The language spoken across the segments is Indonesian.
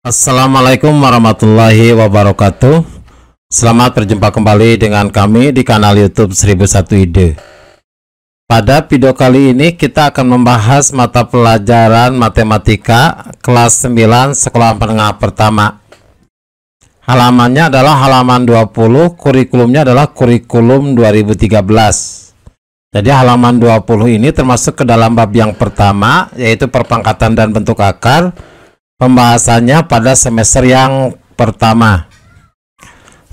Assalamualaikum warahmatullahi wabarakatuh. Selamat berjumpa kembali dengan kami di kanal YouTube 1001 Ide. Pada video kali ini kita akan membahas mata pelajaran matematika kelas 9 sekolah menengah pertama. Halamannya adalah halaman 20, kurikulumnya adalah kurikulum 2013. Jadi halaman 20 ini termasuk ke dalam bab yang pertama, yaitu perpangkatan dan bentuk akar. Pembahasannya pada semester yang pertama.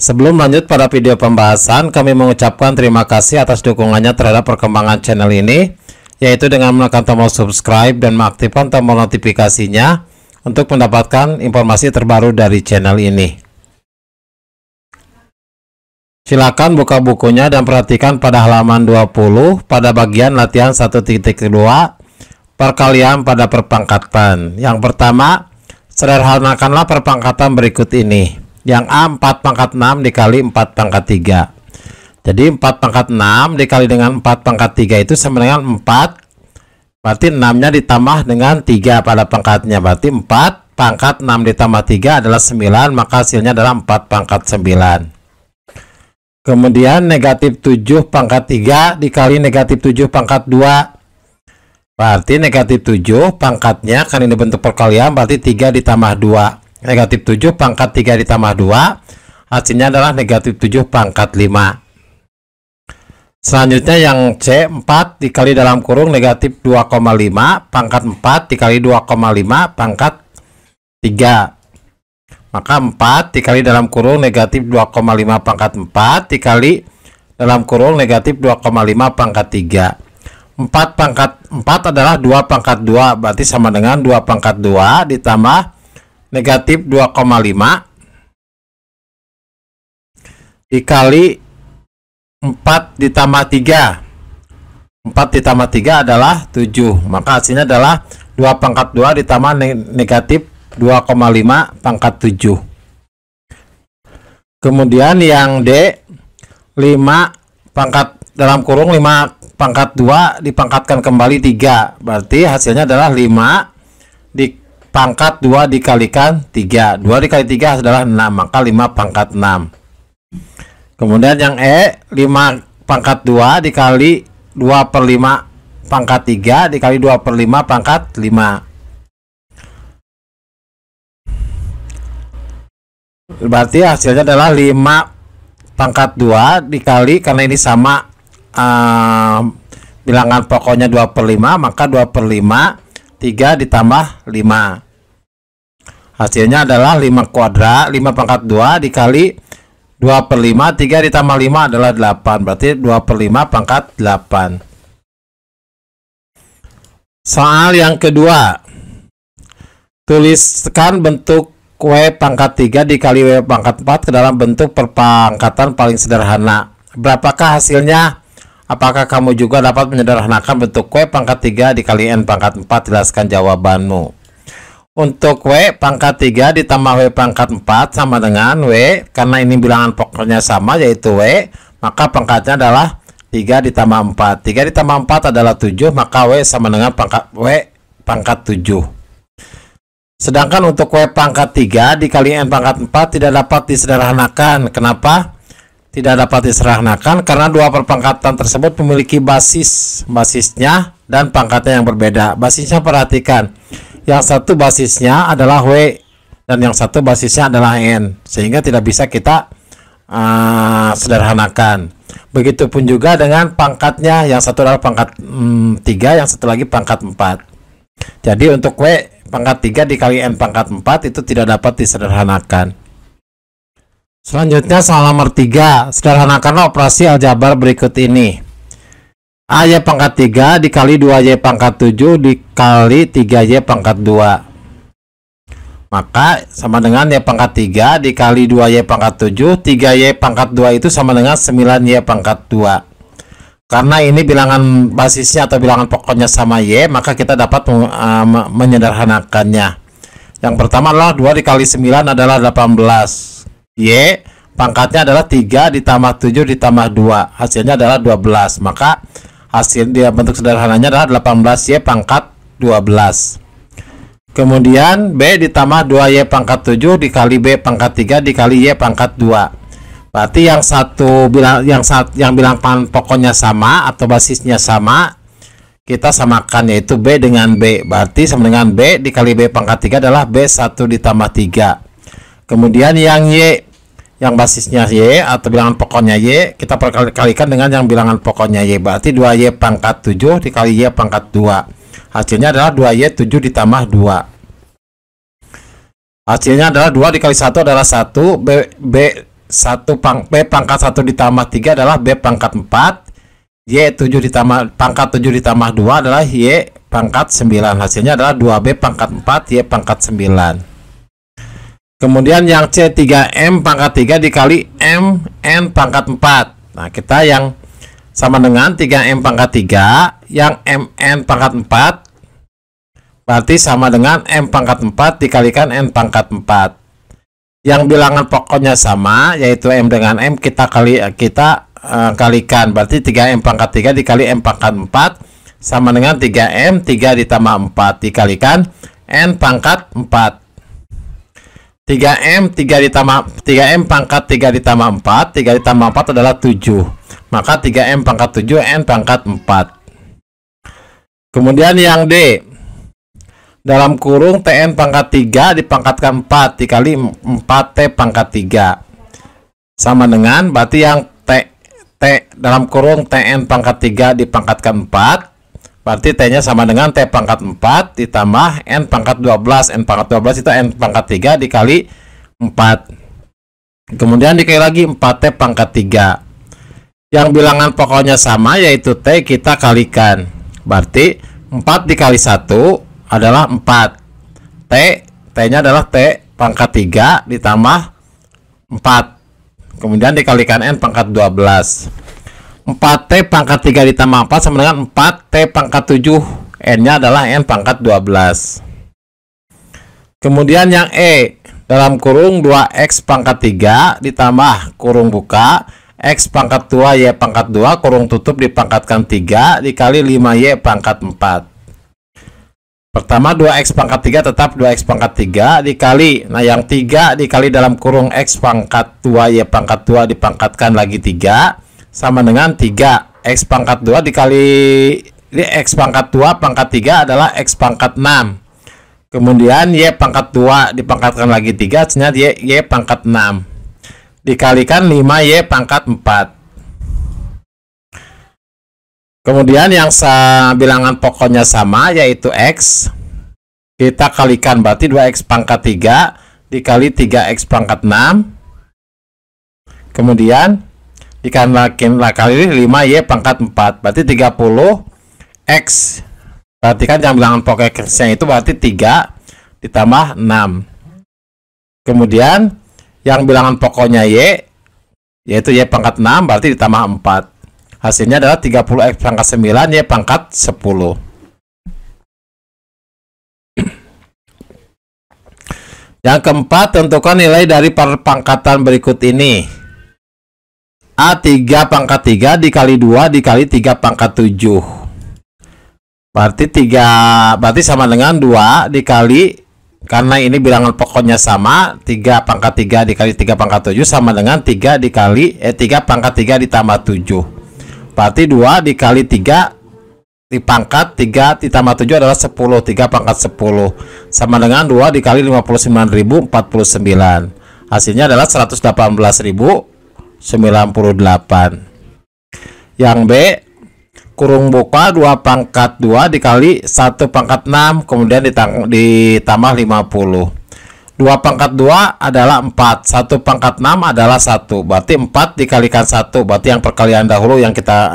Sebelum lanjut pada video pembahasan, kami mengucapkan terima kasih atas dukungannya terhadap perkembangan channel ini, yaitu dengan menekan tombol subscribe dan mengaktifkan tombol notifikasinya untuk mendapatkan informasi terbaru dari channel ini. Silakan buka bukunya dan perhatikan pada halaman 20 pada bagian latihan 1.2 perkalian pada perpangkatan. Yang pertama, sederhanakanlah perpangkatan berikut ini. Yang A 4 pangkat 6 dikali 4 pangkat 3. Jadi 4 pangkat 6 dikali dengan 4 pangkat 3 itu sama dengan 4. Berarti 6 nya ditambah dengan 3 pada pangkatnya. Berarti 4 pangkat 6 ditambah 3 adalah 9. Maka hasilnya adalah 4 pangkat 9. Kemudian negatif 7 pangkat 3 dikali negatif 7 pangkat 2. Berarti negatif 7 pangkatnya kan ini bentuk perkalian, berarti 3 ditambah 2. Negatif 7 pangkat 3 ditambah 2, hasilnya adalah negatif 7 pangkat 5. Selanjutnya yang C 4 dikali dalam kurung negatif 2,5 pangkat 4 dikali 2,5 pangkat 3. Maka 4 dikali dalam kurung negatif 2,5 pangkat 4 dikali dalam kurung negatif 2,5 pangkat 3. 4 pangkat 4 adalah 2 pangkat 2, berarti sama dengan 2 pangkat 2 ditambah negatif 2,5 dikali 4 ditambah 3. 4 ditambah 3 adalah 7, maka hasilnya adalah 2 pangkat 2 ditambah negatif 2,5 pangkat 7. Kemudian yang D 5 pangkat dalam kurung 5 pangkat 2 dipangkatkan kembali 3, berarti hasilnya adalah 5 di pangkat 2 dikalikan 3. 2 dikali 3 adalah 6, maka 5 pangkat 6. Kemudian yang E 5 pangkat 2 dikali 2 per 5 pangkat 3 dikali 2 per 5 pangkat 5. Berarti hasilnya adalah 5 pangkat 2 dikali, karena ini sama bilangan pokoknya 2 per 5, maka 2 per 5 3 ditambah 5, hasilnya adalah 5 kuadrat. 5 pangkat 2 dikali 2 per 5, 3 ditambah 5 adalah 8, berarti 2 per 5 pangkat 8. Soal yang kedua, tuliskan bentuk W pangkat 3 dikali W pangkat 4 ke dalam bentuk perpangkatan paling sederhana. Berapakah hasilnya? Apakah kamu juga dapat menyederhanakan bentuk W pangkat 3 dikali N pangkat 4? Jelaskan jawabanmu. Untuk W pangkat 3 ditambah W pangkat 4 sama dengan W, karena ini bilangan pokoknya sama yaitu W, maka pangkatnya adalah 3 ditambah 4. 3 ditambah 4 adalah 7, maka W sama dengan pangkat W pangkat 7. Sedangkan untuk W pangkat 3 dikali N pangkat 4 tidak dapat disederhanakan. Kenapa tidak dapat disederhanakan? Karena dua perpangkatan tersebut memiliki basisnya dan pangkatnya yang berbeda. Basisnya perhatikan, yang satu basisnya adalah W dan yang satu basisnya adalah N, sehingga tidak bisa kita sederhanakan. Begitupun juga dengan pangkatnya, yang satu adalah pangkat 3, yang satu lagi pangkat 4. Jadi untuk W pangkat 3 dikali N pangkat 4 itu tidak dapat disederhanakan. Selanjutnya soal nomor 3, sederhanakanlah operasi aljabar berikut ini. A-Y pangkat 3 dikali 2Y pangkat 7 dikali 3Y pangkat 2. Maka sama dengan Y pangkat 3 dikali 2Y pangkat 7, 3Y pangkat 2 itu sama dengan 9Y pangkat 2. Karena ini bilangan basisnya atau bilangan pokoknya sama Y, maka kita dapat menyederhanakannya. Yang pertama adalah 2 dikali 9 adalah 18. Y pangkatnya adalah 3 ditambah 7 ditambah 2, hasilnya adalah 12. Maka hasil dia bentuk sederhananya adalah 18Y pangkat 12. Kemudian B ditambah 2Y pangkat 7 dikali B pangkat 3 dikali Y pangkat 2. Berarti yang satu bilang yang bilangan pokoknya sama atau basisnya sama, kita samakan, yaitu B dengan B. Berarti sama dengan B dikali B pangkat 3 adalah B1 ditambah 3. Kemudian yang Y, yang basisnya Y atau bilangan pokoknya Y, kita perkalikan dengan yang bilangan pokoknya Y. Berarti 2Y pangkat 7 dikali Y pangkat 2. Hasilnya adalah 2Y 7 ditambah 2. Hasilnya adalah 2 dikali 1 adalah 1. B pangkat 1 ditambah 3 adalah B pangkat 4. Y 7 ditambah pangkat 7 ditambah 2 adalah Y pangkat 9. Hasilnya adalah 2B pangkat 4 Y pangkat 9. Kemudian yang C 3M pangkat 3 dikali MN pangkat 4. Nah, kita yang sama dengan 3M pangkat 3, yang MN pangkat 4 berarti sama dengan M pangkat 4 dikalikan N pangkat 4. Yang bilangan pokoknya sama, yaitu M dengan M, kita kalikan. Berarti 3M pangkat 3 dikali M pangkat 4 sama dengan 3M 3 ditambah 4 dikalikan N pangkat 4. 3M pangkat 3 ditambah 4, 3 ditambah 4 adalah 7. Maka 3M pangkat 7 N pangkat 4. Kemudian yang D, dalam kurung TN pangkat 3 dipangkatkan 4 dikali 4T pangkat 3 sama dengan, berarti yang T dalam kurung TN pangkat 3 dipangkatkan 4, berarti T-nya sama dengan T pangkat 4 ditambah N pangkat 12. N pangkat 12 itu N pangkat 3 dikali 4. Kemudian dikali lagi 4T pangkat 3. Yang bilangan pokoknya sama, yaitu T, kita kalikan. Berarti 4 dikali 1 adalah 4. T-nya adalah T pangkat 3 ditambah 4. Kemudian dikalikan N pangkat 12. 4T pangkat 3 ditambah 4 sama dengan 4T pangkat 7. N-nya adalah N pangkat 12. Kemudian yang E, dalam kurung 2X pangkat 3 ditambah kurung buka X pangkat 2 Y pangkat 2 kurung tutup dipangkatkan 3 dikali 5Y pangkat 4. Pertama 2X pangkat 3 tetap 2X pangkat 3 dikali, nah yang 3 dikali dalam kurung X pangkat 2 Y pangkat 2 dipangkatkan lagi 3 sama dengan 3X pangkat 2 dikali X pangkat 2 pangkat 3 adalah X pangkat 6. Kemudian Y pangkat 2 dipangkatkan lagi 3, hasilnya Y pangkat 6 dikalikan 5Y pangkat 4. Kemudian yang bilangan pokoknya sama, yaitu X, kita kalikan. Berarti 2X pangkat 3 dikali 3X pangkat 6. Kemudian dikali 5Y pangkat 4. Berarti 30X. Berarti kan yang bilangan pokoknya itu berarti 3 ditambah 6. Kemudian yang bilangan pokoknya Y, yaitu Y pangkat 6, berarti ditambah 4. Hasilnya adalah 30X pangkat 9 Y pangkat 10. Yang keempat, tentukan nilai dari perpangkatan berikut ini. A3 pangkat 3 dikali 2 dikali 3 pangkat 7. Berarti sama dengan 2 dikali, karena ini bilangan pokoknya sama, 3 pangkat 3 dikali 3 pangkat 7 sama dengan 3 dikali 3 pangkat 3 ditambah 7. Berarti 2 dikali 3 dipangkat 3 ditambah 7 adalah 10. 3 pangkat 10 sama dengan 2 dikali 59.049. Hasilnya adalah 118.098. Yang B, kurung buka 2 pangkat 2 dikali 1 pangkat 6 kemudian ditambah 50. 2 pangkat 2 adalah 4, 1 pangkat 6 adalah 1, berarti 4 dikalikan 1, berarti yang perkalian dahulu yang kita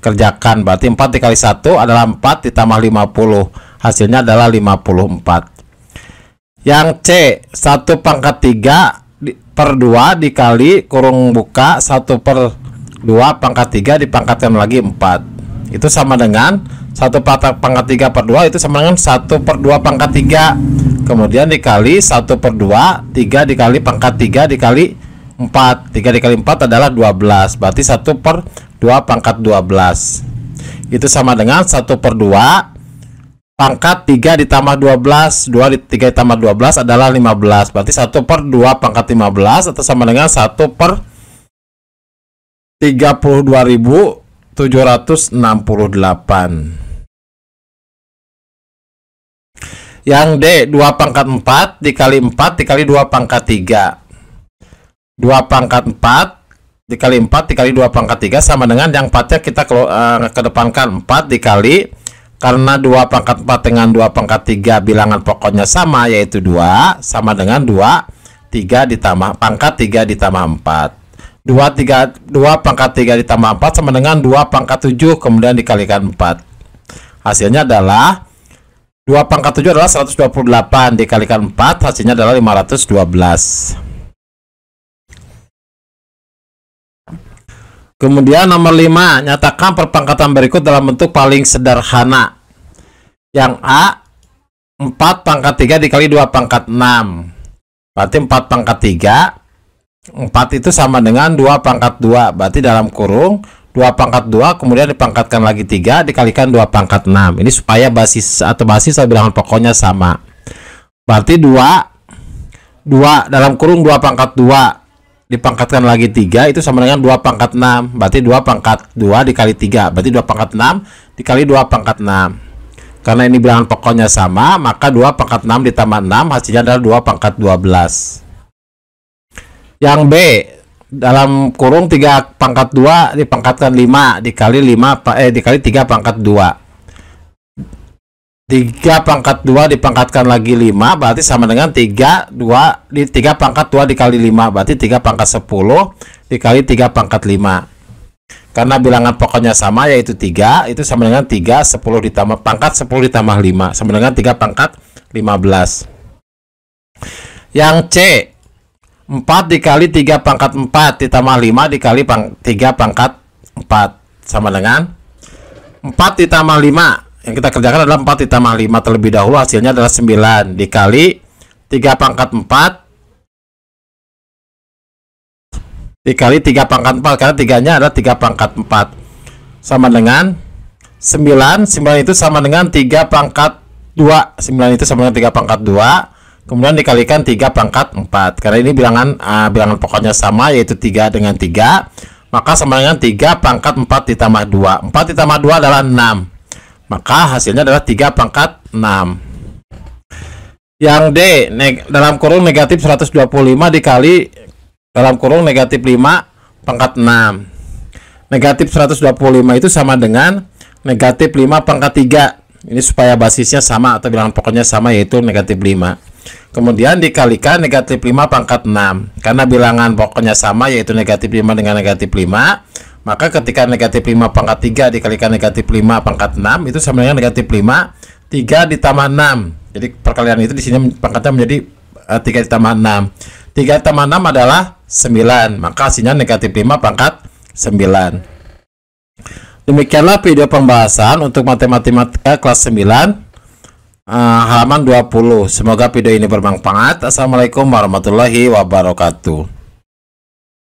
kerjakan. Berarti 4 dikali 1 adalah 4 ditambah 50, hasilnya adalah 54. Yang C, 1 pangkat 3 per 2 dikali kurung buka 1 per 2 pangkat 3 dipangkatkan lagi 4. Itu sama dengan 1 pangkat 3 per 2 itu sama dengan 1 per 2 pangkat 3. Kemudian dikali 1 per 2, 3 dikali pangkat 3 dikali 4. 3 dikali 4 adalah 12. Berarti 1 per 2 pangkat 12. Itu sama dengan 1 per 2 pangkat 3 ditambah 12, 3 ditambah 12 adalah 15. Berarti 1 per 2 pangkat 15 atau sama dengan 1 per 32.768. Yang D, 2 pangkat 4 dikali 4 dikali 2 pangkat 3. 2 pangkat 4 dikali 4 dikali 2 pangkat 3 sama dengan yang 4-nya kita kedepankan 4 dikali, karena 2 pangkat 4 dengan 2 pangkat 3 bilangan pokoknya sama, yaitu 2, sama dengan 2 3 ditambah pangkat 3 ditambah 4. 2 pangkat 3 ditambah 4 sama dengan 2 pangkat 7 kemudian dikalikan 4. Hasilnya adalah 2 pangkat 7 adalah 128 dikalikan 4, hasilnya adalah 512. Kemudian nomor 5, nyatakan perpangkatan berikut dalam bentuk paling sederhana. Yang A, 4 pangkat 3 dikali 2 pangkat 6. Berarti 4 pangkat 3, 4 itu sama dengan 2 pangkat 2. Berarti dalam kurung 2 pangkat 2 kemudian dipangkatkan lagi 3 dikalikan 2 pangkat 6. Ini supaya basis atau bilangan pokoknya sama. Berarti 2 dalam kurung 2 pangkat 2 dipangkatkan lagi 3 itu sama dengan 2 pangkat 6. Berarti 2 pangkat 2 dikali 3. Berarti 2 pangkat 6 dikali 2 pangkat 6. Karena ini bilangan pokoknya sama, maka 2 pangkat 6 ditambah 6 hasilnya adalah 2 pangkat 12. Yang B, dalam kurung 3 pangkat 2 dipangkatkan 5 dikali 3 pangkat 2. 3 pangkat 2 dipangkatkan lagi 5 berarti sama dengan 3 pangkat 2 dikali 5 berarti 3 pangkat 10 dikali 3 pangkat 5. Karena bilangan pokoknya sama yaitu 3, itu sama dengan 3 10 ditambah pangkat 10 ditambah 5 sama dengan 3 pangkat 15. Yang C, 4 dikali 3 pangkat 4 ditambah 5 dikali 3 pangkat 4 sama dengan 4 ditambah 5. Yang kita kerjakan adalah 4 ditambah 5 terlebih dahulu, hasilnya adalah 9 dikali 3 pangkat 4 dikali 3 pangkat 4, karena 3-nya adalah 3 pangkat 4 sama dengan 9. 9 itu sama dengan 3 pangkat 2. 9 itu sama dengan 3 pangkat 2 kemudian dikalikan 3 pangkat 4. Karena ini bilangan pokoknya sama yaitu 3 dengan 3, maka sama dengan 3 pangkat 4 ditambah 2. 4 ditambah 2 adalah 6, maka hasilnya adalah 3 pangkat 6. Yang D, dalam kurung negatif 125 dikali dalam kurung negatif 5 pangkat 6. Negatif 125 itu sama dengan negatif 5 pangkat 3. Ini supaya basisnya sama atau bilangan pokoknya sama yaitu negatif 5. Kemudian dikalikan negatif 5 pangkat 6. Karena bilangan pokoknya sama yaitu negatif 5 dengan negatif 5, maka ketika negatif 5 pangkat 3 dikalikan negatif 5 pangkat 6 itu sama dengan negatif 5 3 ditambah 6. Jadi perkalian itu di sini pangkatnya menjadi 3 ditambah 6. 3 ditambah 6 adalah 9, maka hasilnya negatif 5 pangkat 9. Demikianlah video pembahasan untuk matematika kelas 9 halaman 20. Semoga video ini bermanfaat. Assalamualaikum warahmatullahi wabarakatuh.